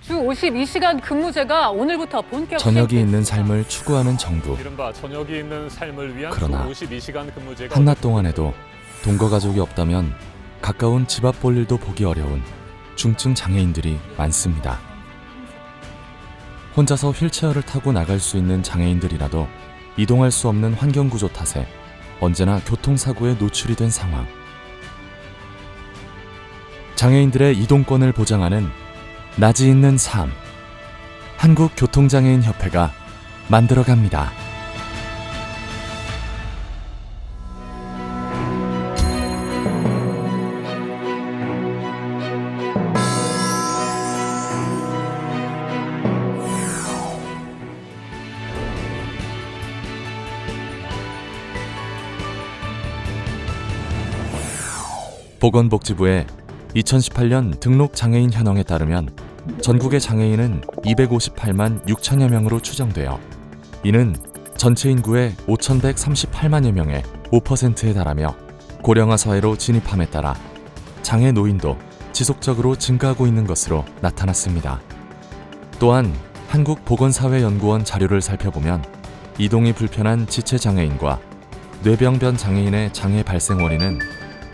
주 52시간 근무제가 오늘부터 본격 저녁이 있는 삶을 추구하는 정부. 이른바 저녁이 있는 삶을 위한 그러나 주 52시간 근무제가 한낮 동안에도 동거 가족이 없다면 가까운 집 앞 볼 일도 보기 어려운 중증 장애인들이 많습니다. 혼자서 휠체어를 타고 나갈 수 있는 장애인들이라도 이동할 수 없는 환경 구조 탓에 언제나 교통사고에 노출이 된 상황. 장애인들의 이동권을 보장하는 낮이 있는 삶. 한국교통장애인협회가 만들어갑니다. 보건복지부의 2018년 등록 장애인 현황에 따르면 전국의 장애인은 258만 6천여 명으로 추정되어 이는 전체 인구의 5,138만여 명의 5%에 달하며 고령화 사회로 진입함에 따라 장애 노인도 지속적으로 증가하고 있는 것으로 나타났습니다. 또한 한국보건사회연구원 자료를 살펴보면 이동이 불편한 지체장애인과 뇌병변 장애인의 장애 발생 원인은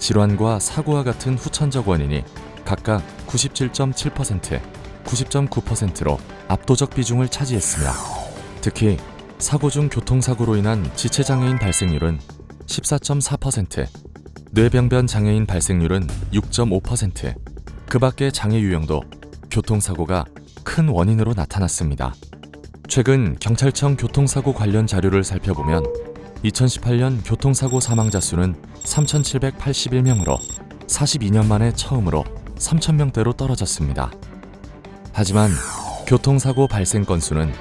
질환과 사고와 같은 후천적 원인이 각각 97.7%, 90.9%로 압도적 비중을 차지했으며 특히 사고 중 교통사고로 인한 지체장애인 발생률은 14.4%, 뇌병변 장애인 발생률은 6.5%, 그 밖의 장애 유형도 교통사고가 큰 원인으로 나타났습니다. 최근 경찰청 교통사고 관련 자료를 살펴보면 2018년 교통사고 사망자 수는 3,781명으로 42년 만에 처음으로 3,000명대로 떨어졌습니다. 하지만 교통사고 발생 건수는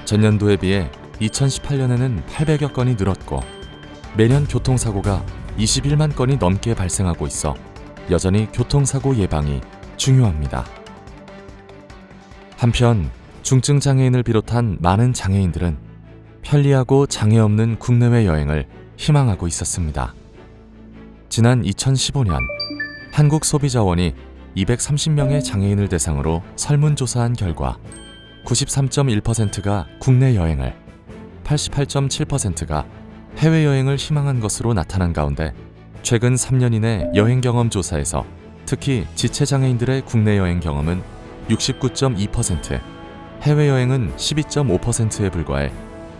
전년도에 비해 2018년에는 800여 건이 늘었고 매년 교통사고가 21만 건이 넘게 발생하고 있어 여전히 교통사고 예방이 중요합니다. 한편 중증 장애인을 비롯한 많은 장애인들은 편리하고 장애 없는 국내외 여행을 희망하고 있었습니다. 지난 2015년 한국소비자원이 230명의 장애인을 대상으로 설문조사한 결과 93.1%가 국내 여행을, 88.7%가 해외여행을 희망한 것으로 나타난 가운데 최근 3년 이내 여행 경험 조사에서 특히 지체장애인들의 국내 여행 경험은 69.2%, 해외여행은 12.5%에 불과해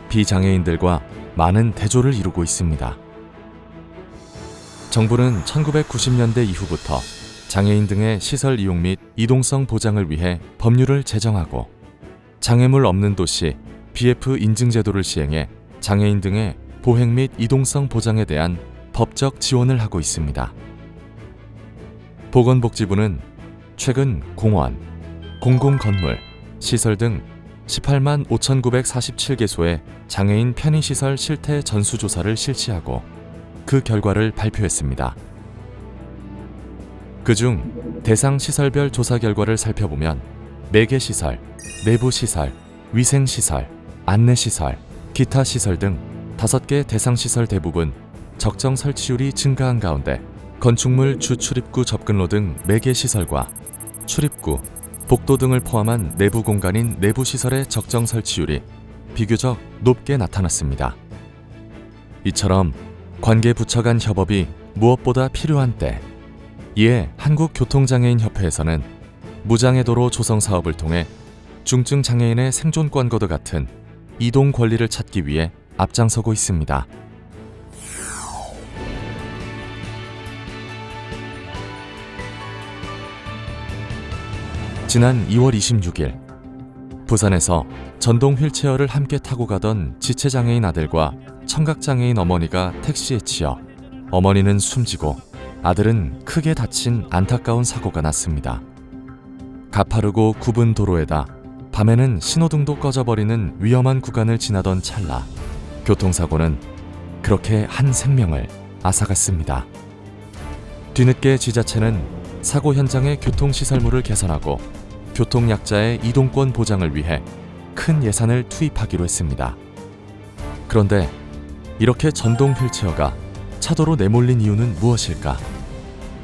비장애인들과 많은 대조를 이루고 있습니다. 정부는 1990년대 이후부터 장애인 등의 시설 이용 및 이동성 보장을 위해 법률을 제정하고 장애물 없는 도시 BF 인증 제도를 시행해 장애인 등의 보행 및 이동성 보장에 대한 법적 지원을 하고 있습니다. 보건복지부는 최근 공원, 공공건물, 시설 등 18만 5,947개소의 장애인 편의시설 실태 전수조사를 실시하고 그 결과를 발표했습니다. 그중 대상 시설별 조사 결과를 살펴보면 매개시설, 내부시설, 위생시설, 안내시설, 기타 시설 등 5개 대상시설 대부분 적정 설치율이 증가한 가운데 건축물 주출입구 접근로 등 매개시설과 출입구, 복도 등을 포함한 내부 공간인 내부시설의 적정 설치율이 비교적 높게 나타났습니다. 이처럼 관계 부처 간 협업이 무엇보다 필요한 때, 이에 한국교통장애인협회에서는 무장애도로 조성 사업을 통해 중증 장애인의 생존권과도 같은 이동 권리를 찾기 위해 앞장서고 있습니다. 지난 2월 26일 부산에서 전동 휠체어를 함께 타고 가던 지체장애인 아들과 청각장애인 어머니가 택시에 치여 어머니는 숨지고 아들은 크게 다친 안타까운 사고가 났습니다. 가파르고 굽은 도로에다 밤에는 신호등도 꺼져버리는 위험한 구간을 지나던 찰나 교통사고는 그렇게 한 생명을 앗아갔습니다. 뒤늦게 지자체는 사고 현장의 교통시설물을 개선하고 교통약자의 이동권 보장을 위해 큰 예산을 투입하기로 했습니다. 그런데 이렇게 전동 휠체어가 차도로 내몰린 이유는 무엇일까?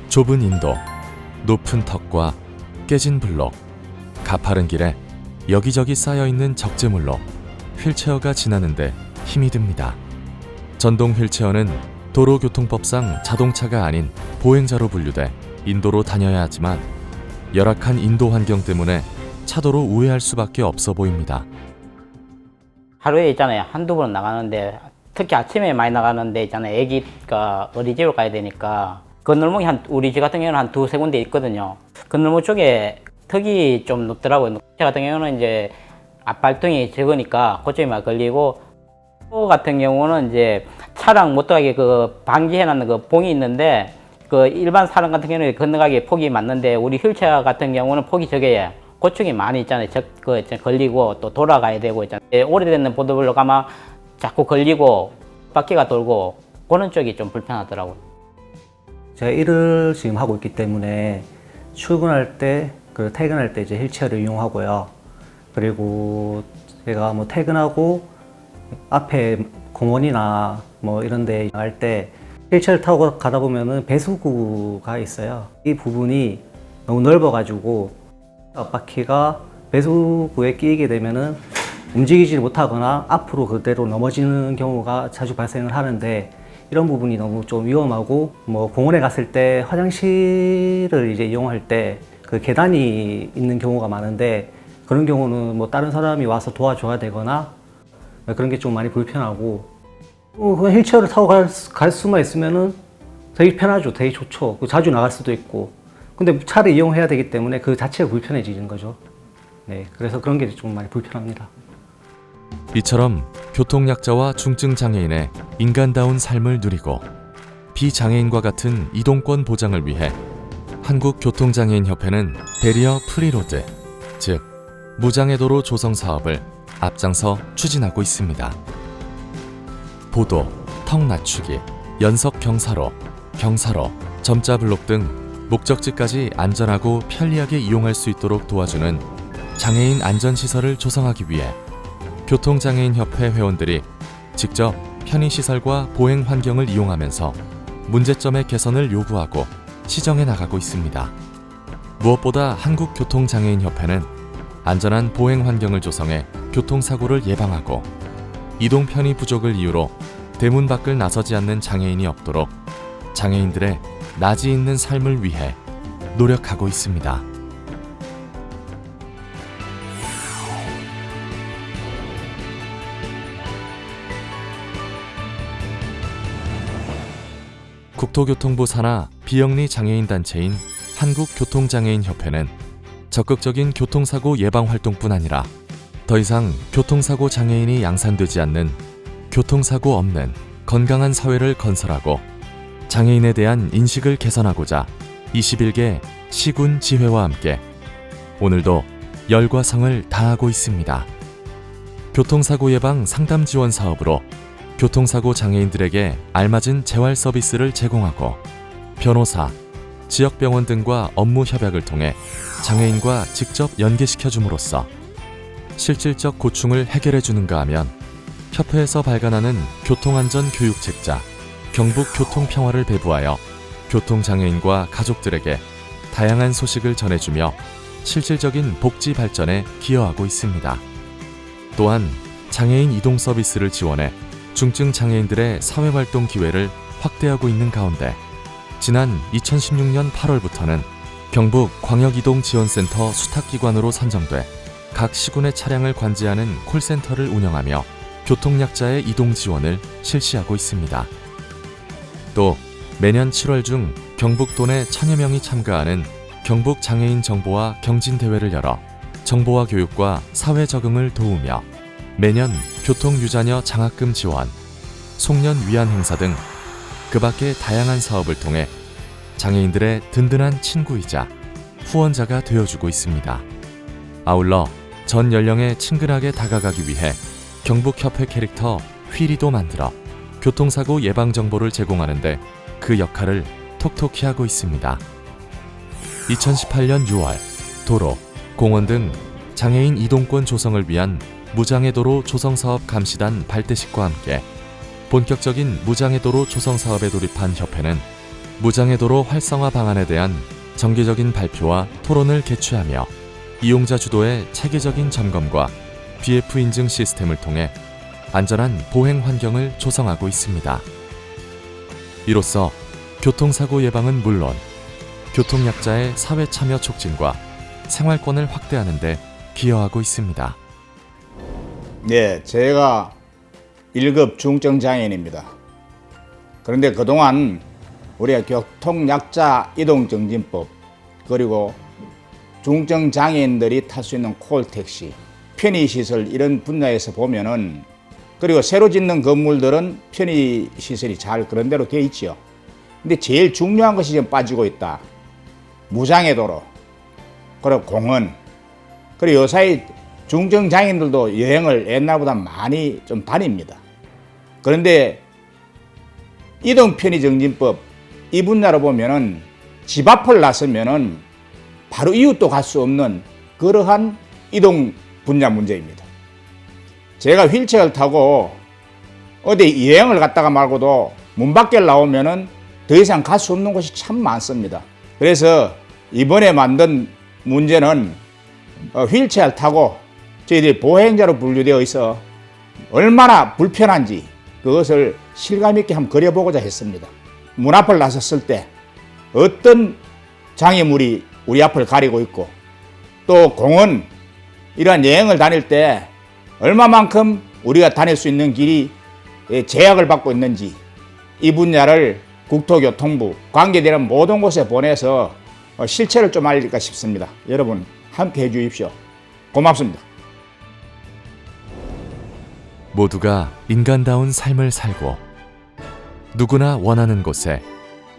좁은 인도, 높은 턱과 깨진 블록, 가파른 길에 여기저기 쌓여있는 적재물로 휠체어가 지나는데 힘이 듭니다. 전동 휠체어는 도로교통법상 자동차가 아닌 보행자로 분류돼 인도로 다녀야 하지만 열악한 인도 환경 때문에 차도로 우회할 수밖에 없어 보입니다. 하루에 있잖아요. 한두 번 나가는데 특히 아침에 많이 나가는데 있잖아요. 애기가 어린이집을 가야 되니까 건널목이 우리 집 같은 경우는 한 두세 군데 있거든요. 건널목 쪽에 턱이 좀 높더라고요. 제 같은 경우는 이제 앞발등이 적으니까 그쪽에 막 걸리고 또 같은 경우는 이제 차량 못 들어가게 그 방지해놨는 그 봉이 있는데 그 일반 사람 같은 경우는 건너가기 폭이 맞는데 우리 휠체어 같은 경우는 폭이 적어요. 고충이 많이 있잖아요. 걸리고 또 돌아가야 되고 있잖아요. 오래된 보도블록 가면 자꾸 걸리고 바퀴가 돌고 그런 쪽이 좀 불편하더라고요. 제가 일을 지금 하고 있기 때문에 출근할 때, 그리고 퇴근할 때 이제 휠체어를 이용하고요. 그리고 제가 뭐 퇴근하고 앞에 공원이나 뭐 이런 데 갈 때 휠체어를 타고 가다 보면은 배수구가 있어요. 이 부분이 너무 넓어가지고 앞바퀴가 배수구에 끼게 되면은 움직이지 못하거나 앞으로 그대로 넘어지는 경우가 자주 발생을 하는데 이런 부분이 너무 좀 위험하고 뭐 공원에 갔을 때 화장실을 이제 이용할 때 그 계단이 있는 경우가 많은데 그런 경우는 뭐 다른 사람이 와서 도와줘야 되거나 그런 게 좀 많이 불편하고 그냥 휠체어를 타고 갈 수만 있으면은 되게 편하죠. 되게 좋죠. 자주 나갈 수도 있고. 근데 차를 이용해야 되기 때문에 그 자체가 불편해지는 거죠. 네, 그래서 그런 게 좀 많이 불편합니다. 이처럼 교통약자와 중증장애인의 인간다운 삶을 누리고 비장애인과 같은 이동권 보장을 위해 한국교통장애인협회는 베리어 프리로드, 즉 무장애도로 조성 사업을 앞장서 추진하고 있습니다. 보도, 턱 낮추기, 연석 경사로, 점자 블록 등 목적지까지 안전하고 편리하게 이용할 수 있도록 도와주는 장애인 안전시설을 조성하기 위해 교통장애인협회 회원들이 직접 편의시설과 보행 환경을 이용하면서 문제점의 개선을 요구하고 시정해 나가고 있습니다. 무엇보다 한국교통장애인협회는 안전한 보행 환경을 조성해 교통사고를 예방하고 이동 편의 부족을 이유로 대문 밖을 나서지 않는 장애인이 없도록 장애인들의 나지 있는 삶을 위해 노력하고 있습니다. 국토교통부 산하 비영리 장애인 단체인 한국교통장애인협회는 적극적인 교통사고 예방 활동뿐 아니라 더 이상 교통사고 장애인이 양산되지 않는 교통사고 없는 건강한 사회를 건설하고 장애인에 대한 인식을 개선하고자 21개 시군 지회와 함께 오늘도 열과 성을 다하고 있습니다. 교통사고 예방 상담 지원 사업으로 교통사고 장애인들에게 알맞은 재활 서비스를 제공하고 변호사, 지역병원 등과 업무 협약을 통해 장애인과 직접 연계시켜 줌으로써 실질적 고충을 해결해 주는가 하면 협회에서 발간하는 교통안전 교육 책자 경북교통평화를 배부하여 교통장애인과 가족들에게 다양한 소식을 전해주며 실질적인 복지 발전에 기여하고 있습니다. 또한 장애인 이동 서비스를 지원해 중증 장애인들의 사회활동 기회를 확대하고 있는 가운데 지난 2016년 8월부터는 경북 광역이동지원센터 수탁기관으로 선정돼 각 시군의 차량을 관제하는 콜센터를 운영하며 교통약자의 이동 지원을 실시하고 있습니다. 또 매년 7월 중 경북도 내 1000여 명이 참가하는 경북 장애인 정보화 경진대회를 열어 정보화 교육과 사회 적응을 도우며 매년 교통유자녀 장학금 지원, 송년 위안 행사 등 그 밖의 다양한 사업을 통해 장애인들의 든든한 친구이자 후원자가 되어주고 있습니다. 아울러 전 연령에 친근하게 다가가기 위해 경북협회 캐릭터 휘리도 만들어 교통사고 예방 정보를 제공하는데 그 역할을 톡톡히 하고 있습니다. 2018년 6월 도로, 공원 등 장애인 이동권 조성을 위한 무장애도로 조성사업 감시단 발대식과 함께 본격적인 무장애도로 조성 사업에 돌입한 협회는 무장애도로 활성화 방안에 대한 정기적인 발표와 토론을 개최하며 이용자 주도의 체계적인 점검과 BF 인증 시스템을 통해 안전한 보행 환경을 조성하고 있습니다. 이로써 교통사고 예방은 물론 교통약자의 사회 참여 촉진과 생활권을 확대하는 데 기여하고 있습니다. 네, 제가 1급 중증 장애인입니다. 그런데 그동안 우리가 교통약자 이동정진법 그리고 중증 장애인들이 탈 수 있는 콜택시, 편의시설 이런 분야에서 보면은 그리고 새로 짓는 건물들은 편의시설이 잘 그런 대로 되어 있죠. 근데 제일 중요한 것이 지금 빠지고 있다. 무장애 도로, 그리고 공원, 그리고 요사이 중증 장애인들도 여행을 옛날보다 많이 좀 다닙니다. 그런데 이동 편의정진법 이 분야로 보면은 집 앞을 나서면은 바로 이웃도 갈 수 없는 그러한 이동 분야 문제입니다. 제가 휠체어를 타고 어디 여행을 갔다가 말고도 문 밖에 나오면은 더 이상 갈 수 없는 곳이 참 많습니다. 그래서 이번에 만든 문제는 휠체어를 타고 저희들이 보행자로 분류되어 있어 얼마나 불편한지 그것을 실감 있게 한번 그려보고자 했습니다. 문 앞을 나섰을 때 어떤 장애물이 우리 앞을 가리고 있고 또 공원 이러한 여행을 다닐 때 얼마만큼 우리가 다닐 수 있는 길이 제약을 받고 있는지 이 분야를 국토교통부 관계되는 모든 곳에 보내서 실체를 좀 알릴까 싶습니다. 여러분 함께 해주십시오. 고맙습니다. 모두가 인간다운 삶을 살고 누구나 원하는 곳에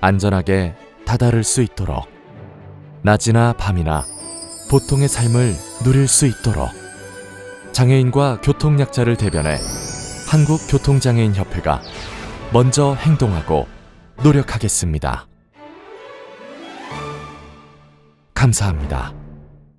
안전하게 다다를 수 있도록 낮이나 밤이나 보통의 삶을 누릴 수 있도록 장애인과 교통약자를 대변해 한국교통장애인협회가 먼저 행동하고 노력하겠습니다. 감사합니다.